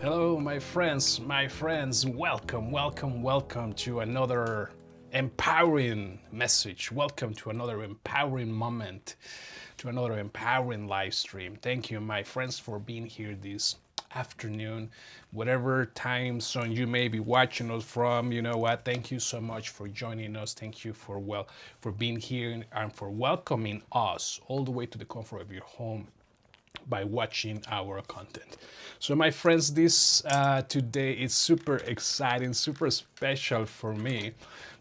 Hello, my friends, welcome to another empowering message. Welcome to another empowering moment, to another empowering live stream. Thank you, my friends, for being here this afternoon, whatever time zone you may be watching us from. You know what? Thank you so much for joining us. Thank you for being here and for welcoming us all the way to the comfort of your home by watching our content. So my friends, this today is super exciting, super special for me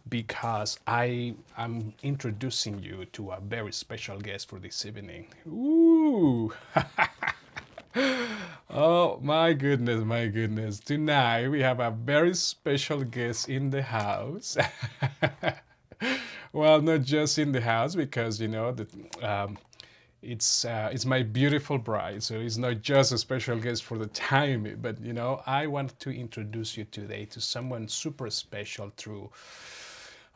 because I am introducing you to a very special guest for this evening. Ooh! Oh my goodness, my goodness. Tonight we have a very special guest in the house. Well, not just in the house because you know that it's my beautiful bride, so it's not just a special guest for the time, but you know I want to introduce you today to someone super special through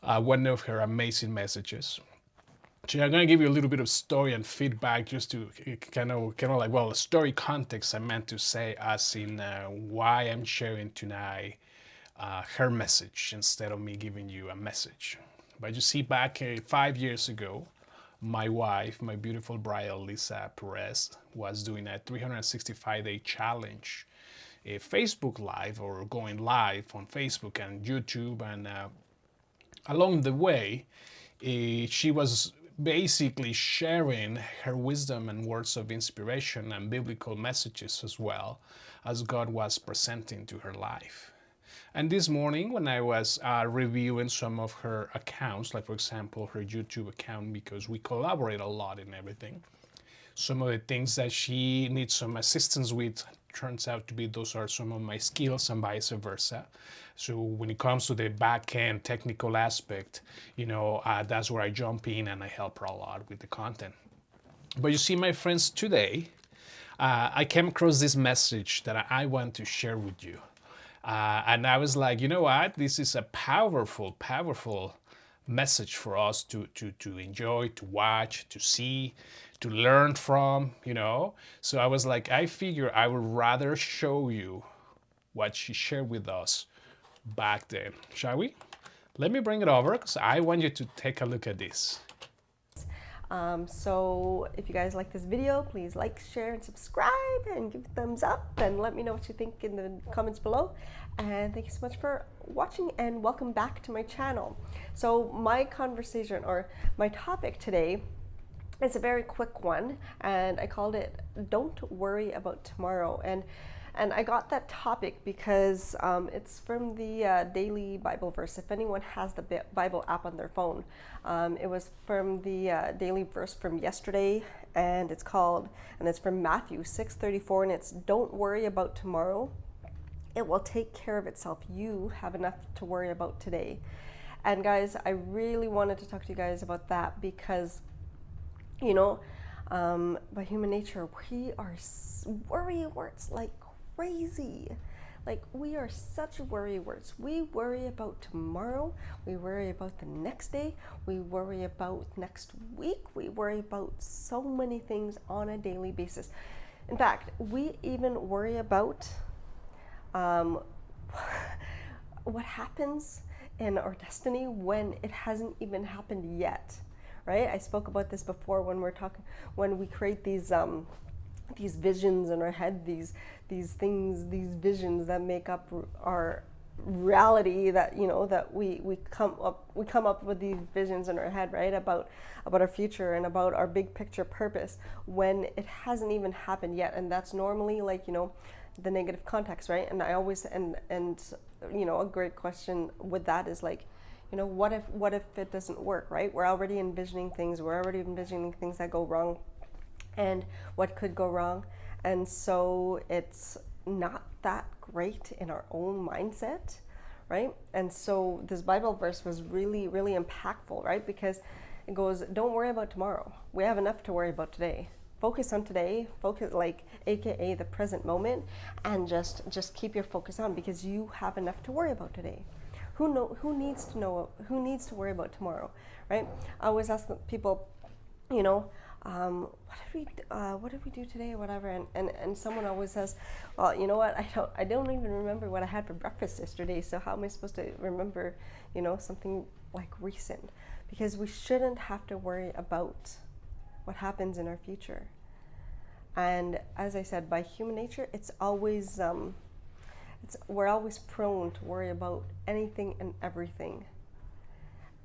one of her amazing messages. So I'm gonna give you a little bit of story and feedback just to kind of like, well, story context. I meant to say as in why I'm sharing tonight her message instead of me giving you a message. But you see, back 5 years ago, my wife, my beautiful bride, Elisa Perez, was doing a 365-day challenge, a Facebook Live or going live on Facebook and YouTube. And along the way, she was basically sharing her wisdom and words of inspiration and biblical messages as well as God was presenting to her life. And this morning, when I was reviewing some of her accounts, like for example, her YouTube account, because we collaborate a lot in everything, some of the things that she needs some assistance with turns out to be those are some of my skills and vice versa. So when it comes to the back end technical aspect, that's where I jump in and I help her a lot with the content. But you see, my friends, today I came across this message that I want to share with you. And I was like, you know what? This is a powerful, powerful message for us to enjoy, to watch, to see, to learn from, you know. So I was like, I figure I would rather show you what she shared with us back then. Shall we? Let me bring it over because I want you to take a look at this. So if you guys like this video, please like, share, and subscribe, and give a thumbs up, and let me know what you think in the comments below. And thank you so much for watching, and welcome back to my channel. So my conversation, or my topic today, is a very quick one, and I called it "Don't Worry About Tomorrow." And I got that topic because it's from the daily Bible verse. If anyone has the Bible app on their phone, it was from the daily verse from yesterday, and it's from Matthew 6:34, and it's "Don't worry about tomorrow. It will take care of itself. You have enough to worry about today." And guys, I really wanted to talk to you guys about that because, you know, by human nature, we are worrywart like crazy. Like, we are such worrywarts. We worry about tomorrow. We worry about the next day. We worry about next week. We worry about so many things on a daily basis. In fact, we even worry about what happens in our destiny when it hasn't even happened yet, right? I spoke about this before when we create these visions in our head, these things, these visions that make up our reality, that that we come up with these visions in our head, right, about our future and about our big picture purpose when it hasn't even happened yet. And that's normally, like, the negative context, right? And I always and a great question with that is like, what if it doesn't work, right? We're already envisioning things that go wrong and what could go wrong. And so it's not that great in our own mindset, right? And so this Bible verse was really, really impactful, right? Because it goes, don't worry about tomorrow. We have enough to worry about today. Focus on today, like AKA the present moment, and just keep your focus on, because you have enough to worry about today. Who needs to worry about tomorrow, right? I always ask people, what did we do today or whatever, and someone always says, well, you know what, I don't even remember what I had for breakfast yesterday, so how am I supposed to remember, something like recent? Because we shouldn't have to worry about what happens in our future. And as I said, by human nature, it's always we're always prone to worry about anything and everything.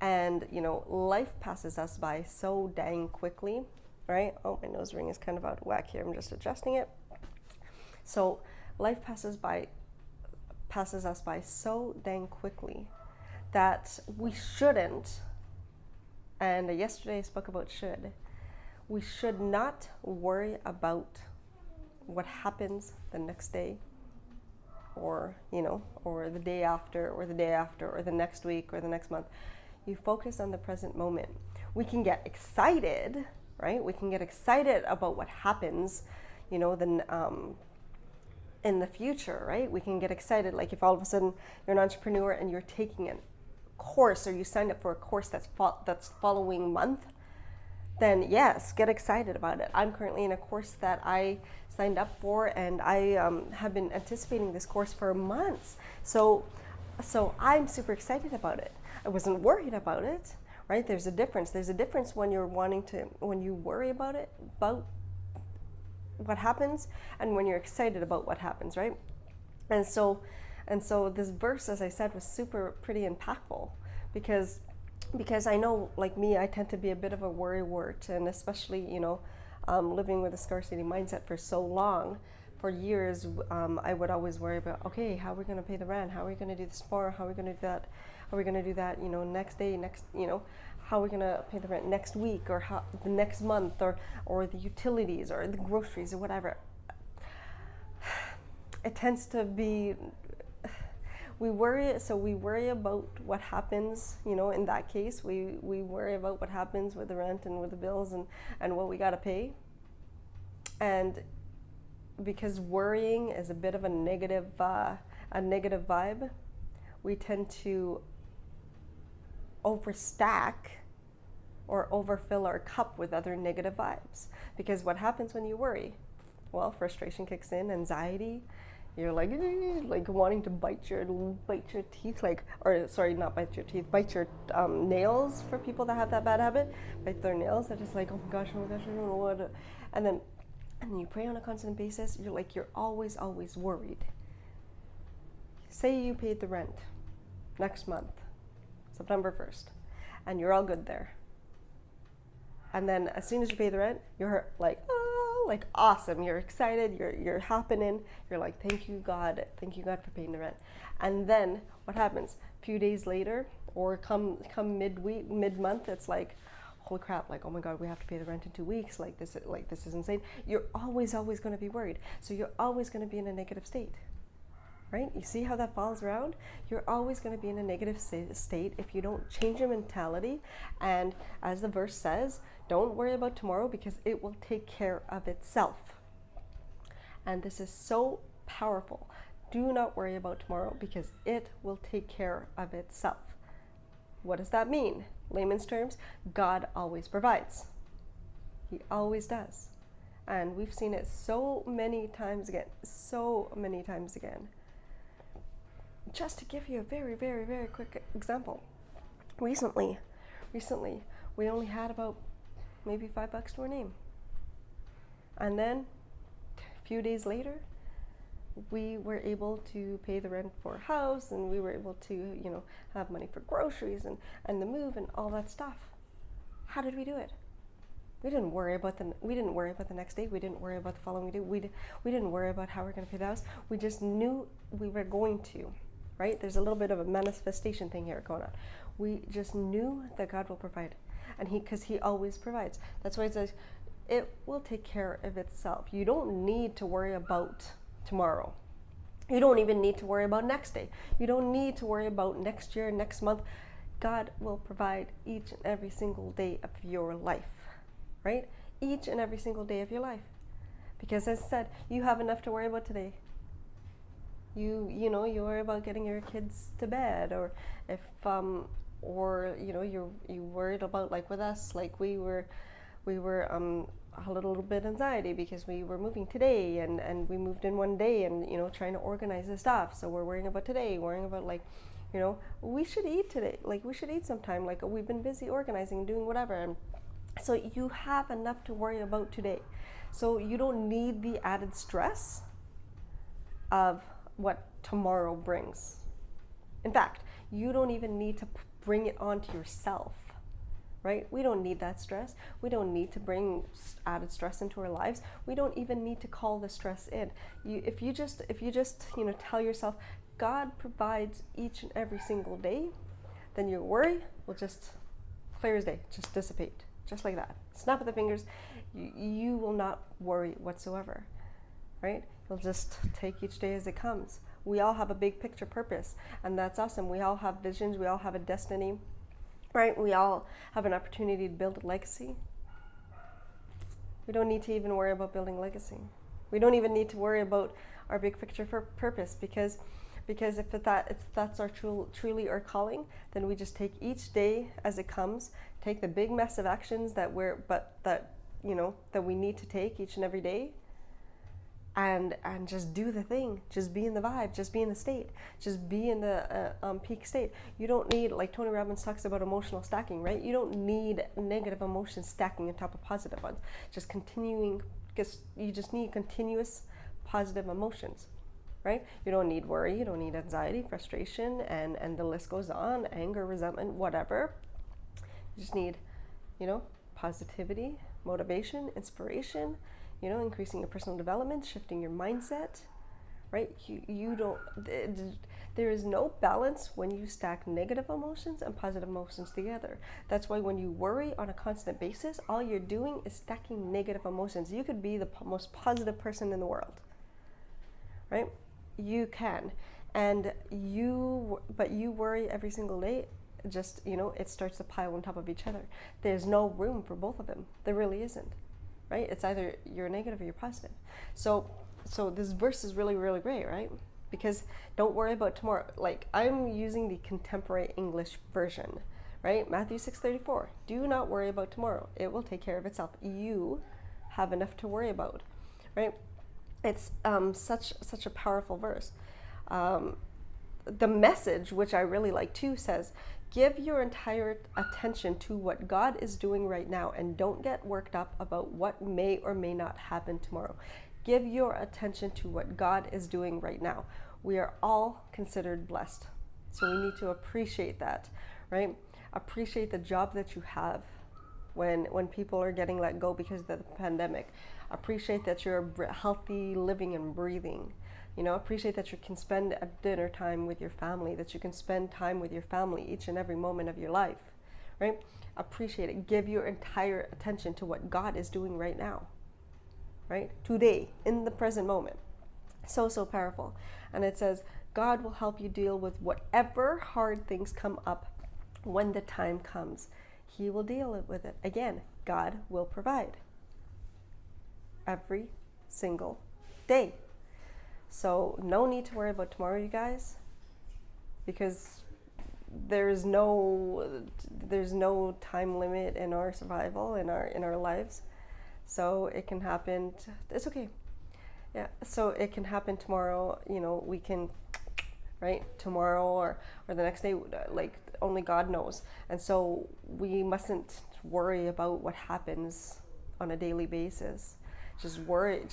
And life passes us by so dang quickly, right? Oh, my nose ring is kind of out of whack here. I'm just adjusting it. So life passes us by so dang quickly that we shouldn't, and yesterday I spoke about we should not worry about what happens the next day, or or the day after, or the day after, or the next week, or the next month. You focus on the present moment. We can get excited, right? We can get excited about what happens, then in the future, right? We can get excited, like if all of a sudden you're an entrepreneur and you're taking a course, or you signed up for a course that's following month, then yes, get excited about it. I'm currently in a course that I signed up for, and I have been anticipating this course for months. So I'm super excited about it. I wasn't worried about it, right? There's a difference. There's a difference when when you worry about what happens, and when you're excited about what happens, right? And so this verse, as I said, was pretty impactful, because I know, like me, I tend to be a bit of a worrywart, and especially, living with a scarcity mindset for so long. For years, I would always worry about, okay, how are we going to pay the rent? How are we going to do this tomorrow? How are we going to do that? How are we going to do that, next day, how are we going to pay the rent next week, or the next month, or the utilities, or the groceries, or whatever. It tends to be, we worry about what happens, in that case, we worry about what happens with the rent and with the bills and what we got to pay. And because worrying is a bit of a negative vibe, we tend to overstack or overfill our cup with other negative vibes. Because what happens when you worry? Well, frustration kicks in, anxiety. You're like wanting to bite your teeth, not bite your teeth, bite your nails. For people that have that bad habit, bite their nails. They're just like, oh my gosh, I don't know what. And then you pray on a constant basis. You're always worried. Say you paid the rent next month, September 1st, and you're all good there. And then as soon as you pay the rent, you're like, oh, like awesome. You're excited. You're happening. You're like, thank you God for paying the rent. And then what happens? A few days later, or come midweek, mid-month, it's like, holy crap, like, oh my God, we have to pay the rent in 2 weeks. Like this is insane. You're always going to be worried. So you're always going to be in a negative state. Right? You see how that falls around? You're always going to be in a negative state if you don't change your mentality. And as the verse says, don't worry about tomorrow, because it will take care of itself. And this is so powerful. Do not worry about tomorrow, because it will take care of itself. What does that mean? Layman's terms, God always provides. He always does. And we've seen it so many times again. Just to give you a very, very, very quick example. Recently, we only had about maybe $5 to our name. And then a few days later, we were able to pay the rent for a house, and we were able to, have money for groceries and the move and all that stuff. How did we do it? We didn't worry about the next day. We didn't worry about the following day. We didn't worry about how we're going to pay the house. We just knew we were going to, right? There's a little bit of a manifestation thing here going on. We just knew that God will provide, and because He always provides. That's why it says it will take care of itself. You don't need to worry about tomorrow. You don't even need to worry about next day. You don't need to worry about next year, next month. God will provide each and every single day of your life, right? Each and every single day of your life. Because as I said, you have enough to worry about today. You worry about getting your kids to bed, or if you worried about, like with us, like we were a little bit anxiety because we were moving today, and we moved in one day, and trying to organize the stuff. So we're worrying about today, worrying about like, we should eat today. Like we should eat sometime. Like we've been busy organizing, doing whatever. And so you have enough to worry about today. So you don't need the added stress of what tomorrow brings. In fact, you don't even need to bring it onto yourself, right? We don't need that stress. We don't need to bring added stress into our lives. We don't even need to call the stress in. If you just tell yourself, God provides each and every single day, then your worry will just clear as day, just dissipate, just like that. Snap of the fingers. You will not worry whatsoever, right? You'll just take each day as it comes. We all have a big picture purpose, and that's awesome. We all have visions. We all have a destiny, right? We all have an opportunity to build a legacy. We don't need to even worry about building legacy. We don't even need to worry about our big picture for purpose, because if that's our truly our calling, then we just take each day as it comes, take the big massive actions that we need to take each and every day, and just do the thing. Just be in the vibe, just be in the state, just be in the peak state. You don't need, like Tony Robbins talks about emotional stacking, right? You don't need negative emotions stacking on top of positive ones. Just continuing, because you just need continuous positive emotions, right? You don't need worry, you don't need anxiety, frustration, and the list goes on, anger, resentment, whatever. You just need, positivity, motivation, inspiration, increasing your personal development, shifting your mindset, right? There is no balance when you stack negative emotions and positive emotions together. That's why when you worry on a constant basis, all you're doing is stacking negative emotions. You could be the most positive person in the world, right? You can. But you worry every single day, just, it starts to pile on top of each other. There's no room for both of them. There really isn't. Right? It's either you're negative or you're positive. So this verse is really, really great, right? Because don't worry about tomorrow. Like, I'm using the contemporary English version, right? Matthew 6:34. Do not worry about tomorrow. It will take care of itself. You have enough to worry about, right? It's such a powerful verse. The Message, which I really like too, says, give your entire attention to what God is doing right now, and don't get worked up about what may or may not happen tomorrow. Give your attention to what God is doing right now. We are all considered blessed. So we need to appreciate that, right? Appreciate the job that you have when people are getting let go because of the pandemic. Appreciate that you're healthy, living and breathing. Appreciate that you can spend a dinner time with your family, that you can spend time with your family each and every moment of your life, right? Appreciate it. Give your entire attention to what God is doing right now, right? Today, in the present moment. So powerful. And it says, God will help you deal with whatever hard things come up when the time comes. He will deal with it. Again, God will provide. Every single day. So no need to worry about tomorrow, you guys, because there's no time limit in our survival, in our lives. So it can happen. It's okay. Yeah. So it can happen tomorrow. We can, right? Tomorrow or the next day, like only God knows. And so we mustn't worry about what happens on a daily basis. Just worry.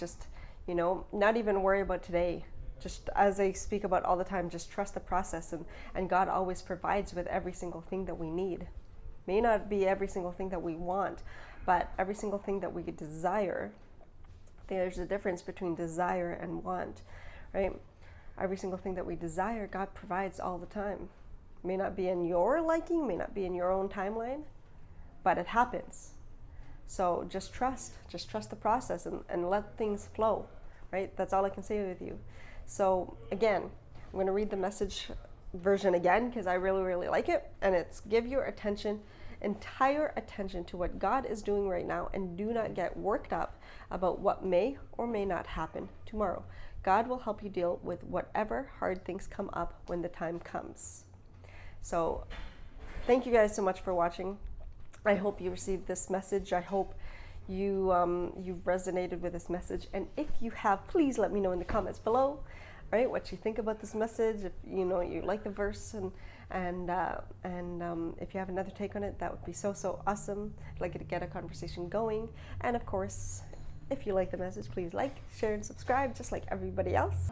Not even worry about today. Just as I speak about all the time, just trust the process, and God always provides with every single thing that we need. May not be every single thing that we want, but every single thing that we desire. There's a difference between desire and want, right? Every single thing that we desire, God provides all the time. May not be in your liking, may not be in your own timeline, but it happens. So just trust the process and let things flow, right? That's all I can say with you. So again, I'm going to read the Message version again because I really, really like it. And it's, give your entire attention to what God is doing right now, and do not get worked up about what may or may not happen tomorrow. God will help you deal with whatever hard things come up when the time comes. So thank you guys so much for watching. I hope you received this message. I hope you resonated with this message. And if you have, please let me know in the comments below, right, what you think about this message. If you know you like the verse, and if you have another take on it, that would be so awesome. I'd like to get a conversation going. And of course, if you like the message, please like, share, and subscribe, just like everybody else.